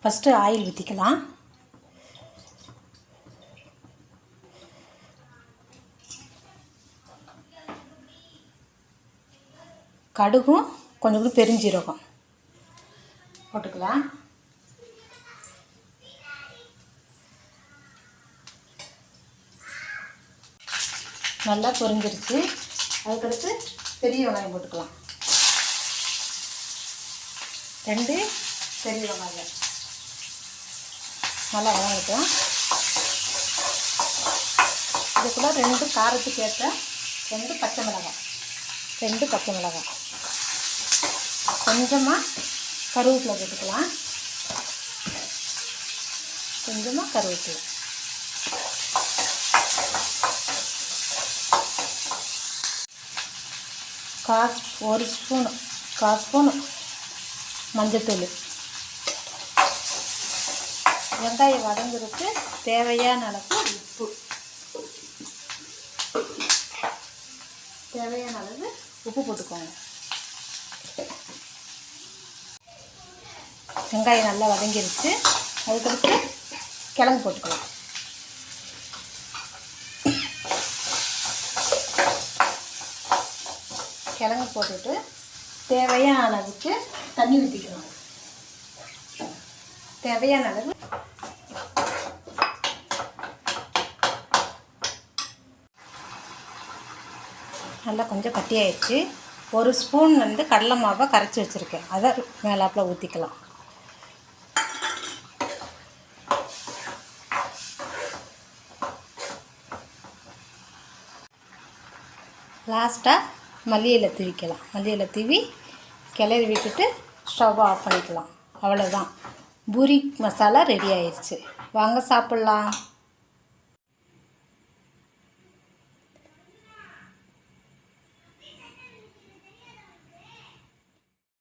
First oil ஊற்றிக்கலாம். கடுகும் கொஞ்சம் பெருஞ்சீரகம் போட்டுக்கலாம். நல்லா பொரிஞ்சிருச்சு. அதுக்கடுத்து பெரிய வெங்காயம் போட்டுக்கலாம். 2 பெரிய வெங்காயம் நல்லா வதங்கட்டும். இதுக்குள்ள 2 காரத்துக்கு ஏற்ற 2 பச்சை மிளகாய், கொஞ்சமாக கருவேப்பிலை போட்டுக்கலாம். ஒரு ஸ்பூனு மஞ்சத்தூள். வெங்காயம் வதங்குறதுக்கு தேவையான அளவு உப்பு போட்டுக்கோங்க. வெங்காயம் நல்லா வதங்கிருச்சு. அதுக்கடுத்து கிழங்கு போட்டுக்கலாம். கிழங்கு போட்டுட்டு தேவையான அளவுக்கு தண்ணி ஊற்றிக்கணும். தேவையான அளவு நல்லா கொஞ்சம் கட்டியாயிடுச்சு. 1 ஸ்பூன் கடலை மாவை கரைச்சி வச்சுருக்கேன். அதை மேலாப்பில் ஊற்றிக்கலாம். லாஸ்ட்டாக மல்லி இலை தூவிக்கலாம். மல்லி இலை தூவி கிளறி விட்டுட்டு ஸ்டவ் ஆஃப் பண்ணிக்கலாம். அவ்வளோதான், பூரி மசாலா ரெடி ஆயிடுச்சு. வாங்க சாப்பிட்லாம்.